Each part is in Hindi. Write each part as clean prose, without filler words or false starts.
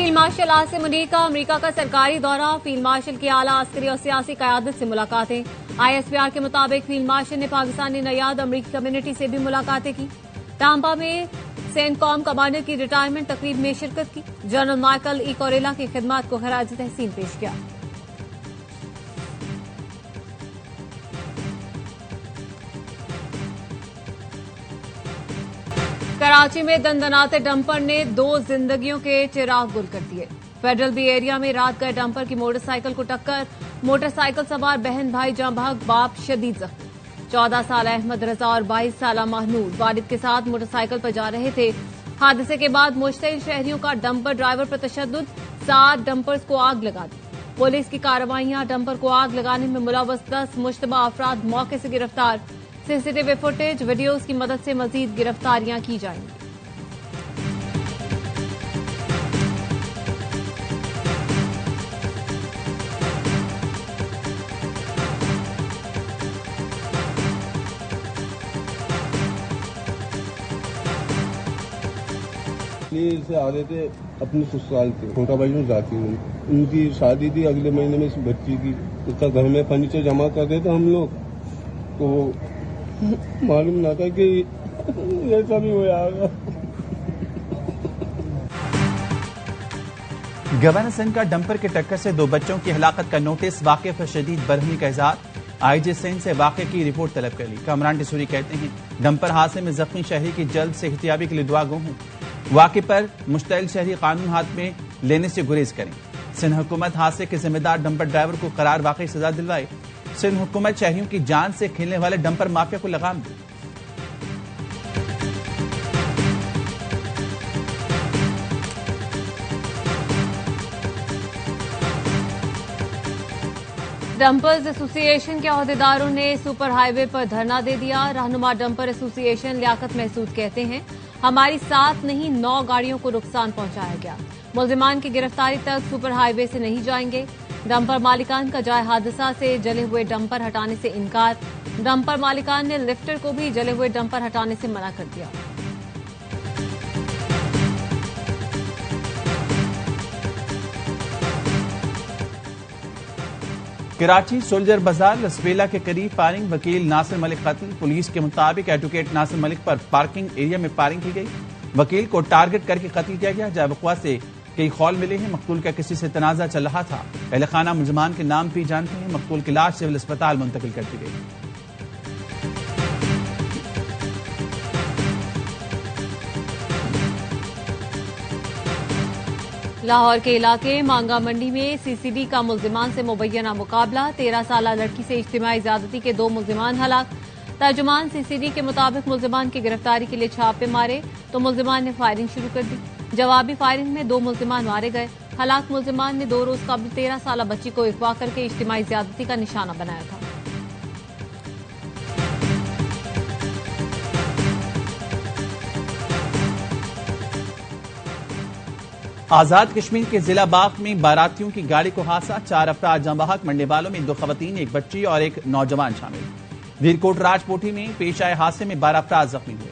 फील्ड मार्शल आसिम मुनीर का अमेरिका का सरकारी दौरा। फील्ड मार्शल की आला अस्करी और सियासी क़यादत से मुलाकातें। ISPR के मुताबिक फील्ड मार्शल ने पाकिस्तानी नयाद अमरीकी कम्युनिटी से भी मुलाकातें की। टांपा में सेंटकॉम कमांडर की रिटायरमेंट तकरीब में शिरकत की। जनरल माइकल ई कोरेला की खिदमत को खराज तहसीन पेश किया। कराची में दंदनाते डंपर ने 2 जिंदगियों के चिराग गुल कर दिए। फेडरल बी एरिया में रात गए डंपर की मोटरसाइकिल को टक्कर। मोटरसाइकिल सवार बहन भाई जाँ भाग, बाप शदीद जख्मी। 14 साल अहमद रजा और 22 साल महनूर वालिद के साथ मोटरसाइकिल पर जा रहे थे। हादसे के बाद मुश्तिल शहरियों का डंपर ड्राइवर पर तशद्दुद। 7 डंपर्स को आग लगा दी। पुलिस की कार्रवाइयां। डंपर को आग लगाने में मुलव्वस 10 मुश्तबा अफराद मौके से गिरफ्तार। सीसीटीवी फुटेज वीडियोज की मदद से मजीद गिरफ्तारियां की जाएंगी। से आ रहे थे अपने ससुराल से, छोटा भाई में जाती हुई उनकी शादी थी अगले महीने में इस बच्ची की। उसका घर में फर्नीचर जमा कर रहे थे हम लोग, तो मालूम ना था कि ऐसा भी हो जाएगा। गवर्नर सिंध का डंपर के टक्कर से 2 बच्चों की हलाकत का नोटिस। वाक़े पर शदीद बरहमी का इज़हार। IG सिंध से वाक़े की रिपोर्ट तलब कर ली। कामरान टिसूरी कहते हैं डंपर हादसे में जख्मी शहरी की जल्द से एहतियाबी के लिए दुआ गो हूं। वाक़े पर मुश्तइल शहरी कानून हाथ में लेने से गुरेज करें। सिंध हुकूमत हादसे के जिम्मेदार डंपर ड्राइवर को करार वाकई सजा दिलवाए। सिंध हुकूमत शहरियों की जान से खेलने वाले डंपर माफिया को लगाम दी। डंपर्स एसोसिएशन के अहदेदारों ने सुपर हाईवे पर धरना दे दिया। रहनुमा डंपर एसोसिएशन लियाकत महसूद कहते हैं हमारी 7 नहीं 9 गाड़ियों को नुकसान पहुंचाया गया। मुल्जिमान की गिरफ्तारी तक सुपर हाईवे से नहीं जाएंगे। डंपर मालिकान का जाए हादसा से जले हुए डंपर हटाने से इनकार। डंपर मालिकान ने लिफ्टर को भी जले हुए डंपर हटाने से मना कर दिया। कराची सोल्जर बाजार लसबेला के करीब फायरिंग। वकील नासिर मलिक कत्ल। पुलिस के मुताबिक एडवोकेट नासिर मलिक पर पार्किंग एरिया में फायरिंग की गई। वकील को टारगेट करके कत्ल किया गया। जाबुकवा से कई खौल मिले हैं। मकतूल का किसी से तनाजा चल रहा था। अहले खाना मुल्जिमान के नाम भी जानते हैं। मकतूल की लाश सिविल अस्पताल मुंतकिल कर दी गई। लाहौर के इलाके मांगा मंडी में CCD का मुल्जिमान से मुबैना मुकाबला। 13 साल लड़की से इज्तिमाई ज्यादती के 2 मुल्जिमान हलाक। तर्जुमान CCD के मुताबिक मुल्जिमान की गिरफ्तारी के लिए छापे मारे तो मुल्जिमान ने फायरिंग शुरू कर दी। जवाबी फायरिंग में 2 मुल्जिमान मारे गए। हलाक मुल्जिमान ने 2 रोज कबल 13 साल बच्ची को अगवा करके इज्तिमाई ज्यादती का निशाना बनाया था। आजाद कश्मीर के जिला बाग में बारातियों की गाड़ी को हादसा। 4 अफराद जाँ बहक। मरने वालों में 2 खवातीन, 1 बच्ची और 1 नौजवान शामिल। वीरकोट राजपोटी में पेश आए हादसे में 12 अफराद जख्मी हुए।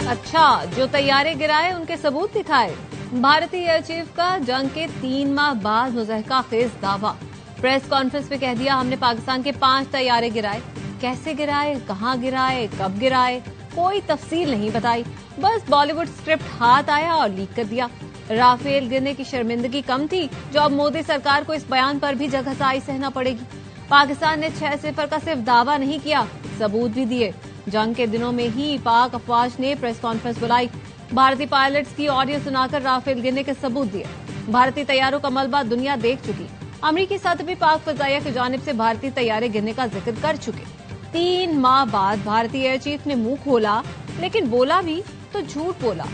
अच्छा, जो तैयारे गिराए उनके सबूत दिखाए। भारतीय एयर चीफ का जंग के 3 माह बाद मुज़हका खेज दावा। प्रेस कॉन्फ्रेंस में कह दिया हमने पाकिस्तान के 5 तैयारे गिराए। कैसे गिराए, कहां गिराए, कब गिराए, कोई तफसील नहीं बताई। बस बॉलीवुड स्क्रिप्ट हाथ आया और लीक कर दिया। राफेल गिरने की शर्मिंदगी कम थी जो अब मोदी सरकार को इस बयान पर भी जगहसाई सहना पड़ेगी। पाकिस्तान ने 6-0 का सिर्फ दावा नहीं किया, सबूत भी दिए। जंग के दिनों में ही पाक अफवाज ने प्रेस कॉन्फ्रेंस बुलाई। भारतीय पायलट्स की ऑडियो सुनाकर राफेल गिरने के सबूत दिए। भारतीय तैयारों का मलबा दुनिया देख चुकी। अमरीकी सतह भी पाक फजाइया की जानिब से भारतीय तैयारे गिरने का जिक्र कर चुके। 3 माह बाद भारतीय एयर चीफ ने मुंह खोला, लेकिन बोला भी तो झूठ बोला।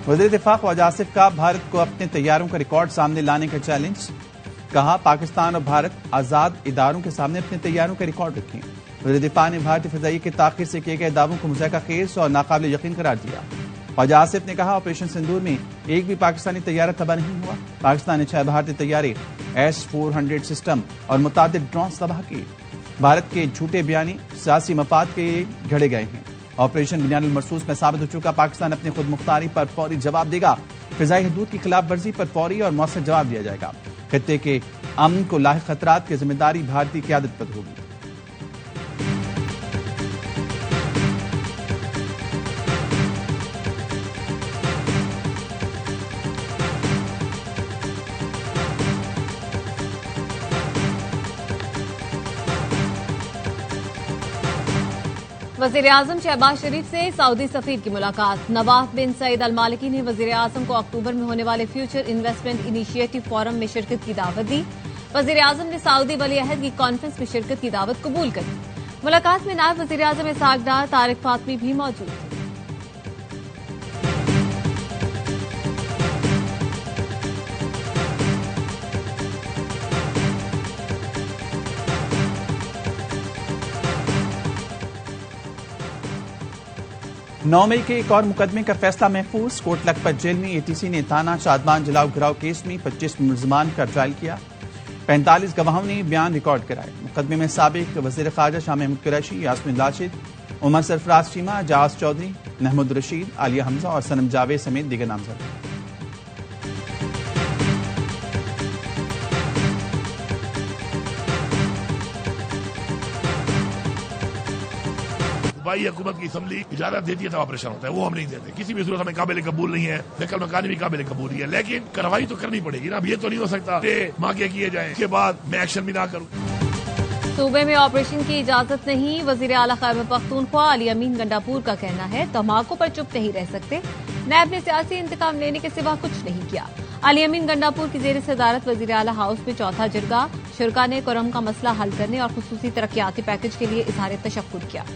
वज़ीर दिफा ख्वाजा आसिफ का भारत को अपने तैयारों का रिकॉर्ड सामने लाने का चैलेंज। कहा पाकिस्तान और भारत आजाद इदारों के सामने अपने तैयारों का रिकॉर्ड रखें। वज़ीर दिफा ने भारतीय फ़िज़ाई के ताख़ीर से किए गए दावों को मुज़हका खेज़ और नाकाबिल यकीन करार दिया। ख्वाजा आसिफ ने कहा, ऑपरेशन सिंदूर में एक भी पाकिस्तानी तैयारा तबाह नहीं हुआ। पाकिस्तान ने 6 भारतीय तैयारे S-400 सिस्टम और मुतादिद ड्रोन तबाह किए। भारत के झूठे बयानी सियासी मफाद के घड़े गए हैं। ऑपरेशन बुनियानुल मरसूस में साबित हो चुका, पाकिस्तान अपनी खुद मुख्तारी पर फौरी जवाब देगा। फिजाई हदूद की खिलाफ वर्जी पर फौरी और मौसर जवाब दिया जाएगा। खत्ते के अमन को लाहिक खतरात की जिम्मेदारी भारतीय क़यादत पर होगी। वजीर आजम शहबाज शरीफ से सऊदी सफीर की मुलाकात। नवाफ बिन सईद अल मालिकी ने वजीर आजम को अक्टूबर में होने वाले फ्यूचर इन्वेस्टमेंट इनिशिएटिव फोरम में शिरकत की दावत दी। वजीर आजम ने सऊदी वली अहद की कॉन्फ्रेंस में शिरकत की दावत कबूल कर ली। मुलाकात में नायब वजीर आजम इसहाक डार, तारिक फातमी भी मौजूद थे। नौ मई के एक और मुकदमे का फैसला महफूज। कोट लखपत जेल में एटीसी ने थाना शादमान जलाओ गिराव केस में 25 मुलजमान का ट्रायल किया। 45 गवाहों ने बयान रिकॉर्ड कराए। मुकदमे में साबिक वजीर खारजा शाह महमूद कुरैशी, यास्मीन राशिद, उमर सरफराज चीमा, जाज चौधरी, महमूद रशीद, आलिया हमजा और सनम जावेद समेत दीगर नामजद हैं। सूबाई हुकूमत की असम्बली इजाजत देती है तो ऑपरेशन होता है, वो हम नहीं देते। किसी भी सूरत हमें काबिल कबूल नहीं है, नकल मकानी भी काबिल कबूल नहीं है, लेकिन कार्रवाई तो करनी पड़ेगी ना। अब ये तो नहीं हो सकता मांगे किए जाए उसके बाद मैं एक्शन भी ना करूं। सूबे में ऑपरेशन की इजाजत नहीं। वजीर आला खैबर पख्तूनख्वा अली अमीन गंडापुर का कहना है, तम्बाकू पर चुप नहीं रह सकते। नायब ने सियासी इंतकाम लेने के सिवा कुछ नहीं किया। अली अमीन गंडापुर की जेर सदारत वजीर आला हाउस में चौथा जिरगा। शुरका ने कुरम का मसला हल करने और खुसूसी तरक्याती पैकेज के लिए इजहार तशक्कुर किया।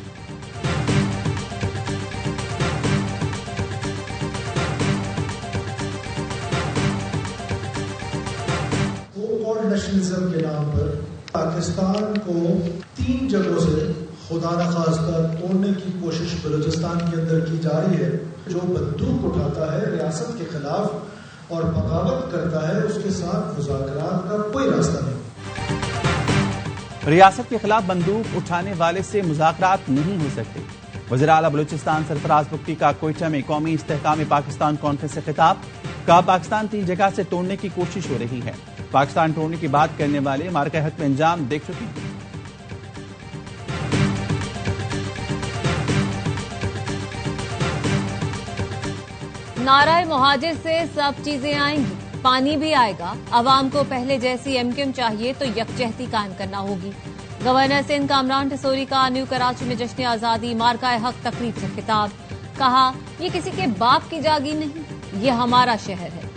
नेशनलिज्म के नाम पर पाकिस्तान को 3 जगहों से खुदा न खास्ता तोड़ने की कोशिश बलूचिस्तान के अंदर की जा रही है। जो बंदूक उठाता है रियासत के खिलाफ और बगावत करता है, उसके साथ मुज़ाकरात का कोई रास्ता नहीं। रियासत के खिलाफ बंदूक उठाने वाले से मुज़ाकरात नहीं हो सकते। वज़ीर आला बलूचिस्तान सरफराज बुख्ती का कोयटा में कौमी इस्तेहकाम पाकिस्तान कॉन्फ्रेंस से खिताब। कहा, पाकिस्तान 3 जगह से तोड़ने की कोशिश हो रही है। पाकिस्तान तोड़ने की बात करने वाले मार्का हक में अंजाम देख चुके हैं। नाराए मुहाजिर से सब चीजें आएंगी, पानी भी आएगा। अवाम को पहले जैसी एमक्यूएम चाहिए तो यकजहती कायम करना होगी। गवर्नर सिंध कामरान टिसोरी का न्यू कराची में जश्न आजादी मार्का हक तकरीब से खिताब। कहा, ये किसी के बाप की जागीर नहीं, ये हमारा शहर है।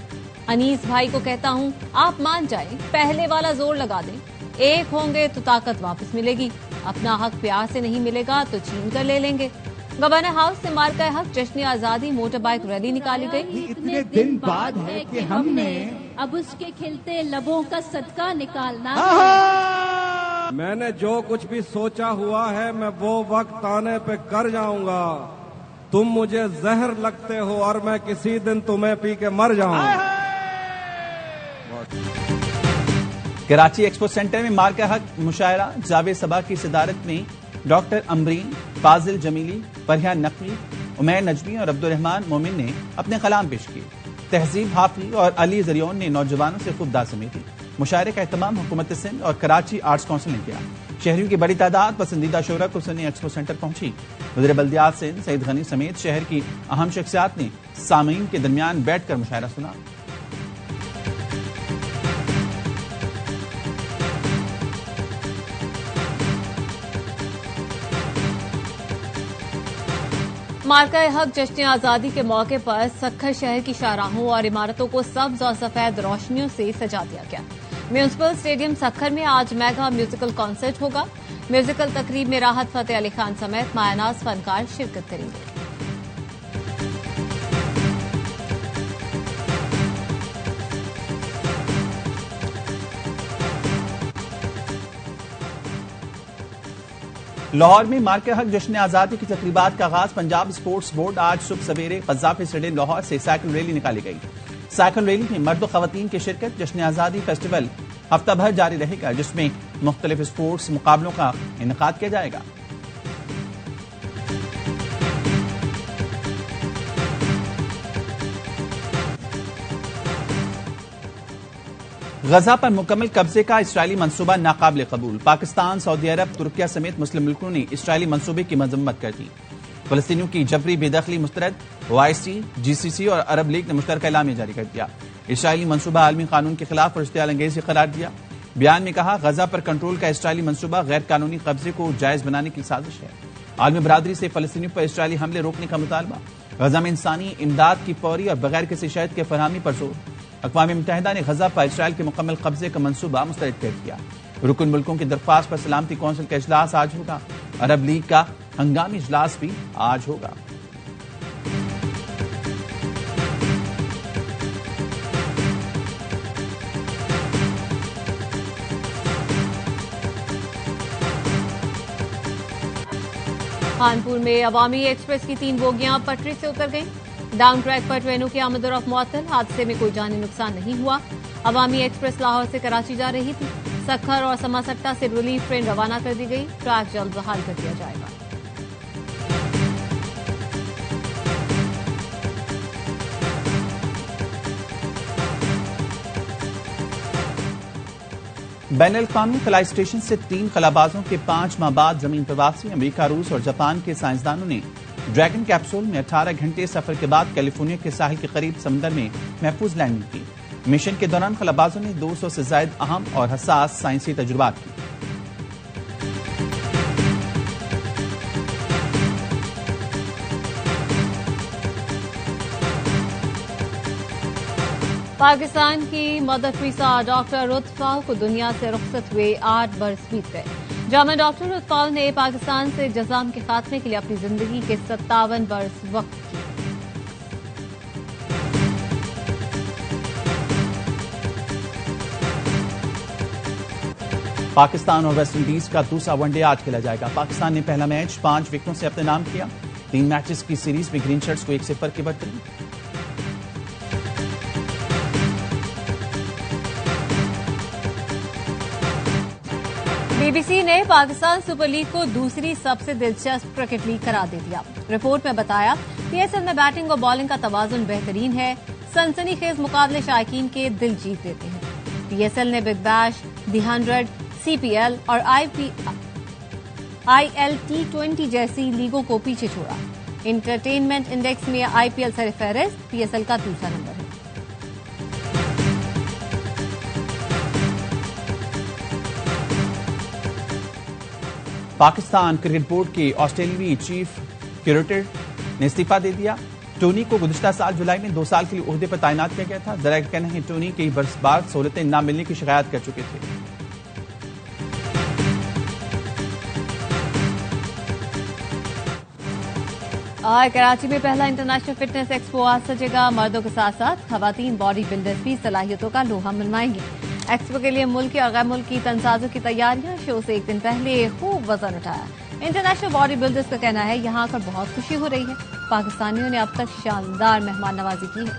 अनीस भाई को कहता हूं, आप मान जाएं, पहले वाला जोर लगा दें। एक होंगे तो ताकत वापस मिलेगी। अपना हक प्यार से नहीं मिलेगा तो छीन कर ले लेंगे। गवर्नर हाउस से मार्का हक जश्न आजादी मोटर बाइक रैली निकाली गई। इतने दिन बाद है कि हमने अब उसके खिलते लबों का सदका निकालना है। मैंने जो कुछ भी सोचा हुआ है मैं वो वक्त आने पे कर जाऊंगा। तुम मुझे जहर लगते हो और मैं किसी दिन तुम्हें पी के मर जाऊंगा। कराची एक्सपो सेंटर में मार्का हक मुशायरा। जावेद सबा की सदारत में डॉक्टर अमरीन, फाजिल जमीली, फरहिया नकवी, उमैर नजमी और अब्दुर्रहमान मोमिन ने अपने कलाम पेश किए। तहजीब हाफी और अली जरियोन ने नौजवानों से खूब दाद समेटी। मुशायरे का एहतमाम हुकूमत सिंध और कराची आर्ट्स काउंसिल ने किया। शहरियों की बड़ी तादाद पसंदीदा शोरा को सुनने एक्सपो सेंटर पहुंची। वज़ीर बल्दियात सिंध सईद गनी समेत शहर की अहम शख्सियात ने सामीन के दरमियान बैठकर मुशायरा सुना। मार्का हक जश्न आजादी के मौके पर सक्खर शहर की शाहराहों और इमारतों को सब्ज और सफेद रोशनियों से सजा दिया गया। म्यूनिसिपल स्टेडियम सक्खर में आज मेगा म्यूजिकल कॉन्सर्ट होगा। म्यूजिकल तकरीब में राहत फतेह अली खान समेत मायनाज फनकार शिरकत करेंगे। लाहौर में मार्के हक जश्न आजादी की तकरीबात का आगाज। पंजाब स्पोर्ट्स बोर्ड आज सुबह सवेरे कज़ाफ़ी स्टेडियम लाहौर से साइकिल रैली निकाली गई। साइकिल रैली में मर्द और खवातीन की शिरकत। जश्न आजादी फेस्टिवल हफ्ता भर जारी रहेगा, जिसमें मुख्तलिफ स्पोर्ट्स मुकाबलों का इनेकाद किया जाएगा। गजा पर मुकम्मल कब्जे का इसराइली मंसूबा नाकाबिल कबूल। पाकिस्तान, सऊदी अरब, तुर्किया समेत मुस्लिम मुल्कों ने इसराइली मंसूबे की मजम्मत कर दी। फलस्तीनियों की जबरी बेदखली मुस्तरद। OIC, GCC और अरब लीग ने मुश्तरका एलामिया जारी कर दिया। इसराइली मंसूबा आलमी कानून के खिलाफ और इश्तियाल अंगेज़ी करार दिया। बयान में कहा, गजा पर कंट्रोल का इसराइली मंसूबा गैर कानूनी कब्जे को जायज बनाने की साजिश है। आलमी बरादरी से फलस्तीनियों पर इसराइली हमले रोकने का मुतालबा। गजा में इंसानी इमदाद की फौरी और बगैर किसी शर्त के फरहमी पर जोर। अक़वाम मुत्तहिदा ने गजा पर इसराइल के मुकम्मल कब्जे का मंसूबा मुस्तरद कर दिया। रुकन मुल्कों की दरख्वास्त पर सलामती कौंसिल का इजलास आज होगा। अरब लीग का हंगामी इजलास भी आज होगा। कानपुर में अवामी एक्सप्रेस की 3 बोगियां पटरी से उतर गईं। डाउन ट्रैक पर ट्रेनों की आमद-ओ-रफ्त मुअत्तल। हादसे में कोई जानी नुकसान नहीं हुआ। अवामी एक्सप्रेस लाहौर से कराची जा रही थी। सखर और समासट्टा से रिलीफ ट्रेन रवाना कर दी गई। ट्रैक जल्द बहाल कर दिया जाएगा। बैनुल-अक़वामी खलाई स्टेशन से 3 खलाबाजों के 5 माह बाद जमीन पर वापसी। अमेरिका, रूस और जापान के साइंसदानों ने ड्रैगन कैप्सूल में 18 घंटे सफर के बाद कैलिफोर्निया के साहिल के करीब समुद्र में महफूज लैंडिंग की। मिशन के दौरान खलाबाजों ने 200 से ज्यादा अहम और हसास साइंसी तजुर्बात की। पाकिस्तान की मदर टेरेसा डॉक्टर रुतफाल को दुनिया से रुखसत हुए 8 बरस बीत गए। जामा डॉक्टर रुतफाल ने पाकिस्तान से जज़ाम के खात्मे के लिए अपनी जिंदगी के 57 बरस वक्त किए। पाकिस्तान और वेस्ट इंडीज का दूसरा वनडे आज खेला जाएगा। पाकिस्तान ने पहला मैच 5 विकेटों से अपने नाम किया। 3 मैचेस की सीरीज में ग्रीन शर्ट्स को 1-0 की बढ़त। BBC ने पाकिस्तान सुपर लीग को दूसरी सबसे दिलचस्प क्रिकेट लीग करार दे दिया। रिपोर्ट में बताया, PSL में बैटिंग और बॉलिंग का तवाजुन बेहतरीन है। सनसनीखेज मुकाबले शायकीन के दिल जीत लेते हैं। PSL ने बिग बैश, The 100, CPL और ILT20 जैसी लीगों को पीछे छोड़ा। इंटरटेनमेंट इंडेक्स में IPL सरफहरिस्त, PSL का दूसरा नंबर है। पाकिस्तान क्रिकेट बोर्ड के ऑस्ट्रेलियाई चीफ क्यूरेटर ने इस्तीफा दे दिया। टोनी को गुज़िश्ता साल जुलाई में 2 साल के लिए ओहदे पर तैनात किया गया था। जरा कहना है, टोनी कई बरस बाद सहूलतें न मिलने की शिकायत कर चुके थे। कराची में पहला इंटरनेशनल फिटनेस एक्सपो आज सजेगा। मर्दों के साथ साथ खवातीन बॉडी बिल्डर्स भी सलाहियतों का लोहा मनवाएंगे। एक्सपो के लिए मुल्की और गैर मुल्की तनसाजों की तैयारियां। शो से एक दिन पहले खूब वजन उठाया। इंटरनेशनल बॉडी बिल्डर्स का कहना है, यहां आकर बहुत खुशी हो रही है। पाकिस्तानियों ने अब तक शानदार मेहमान नवाजी की है।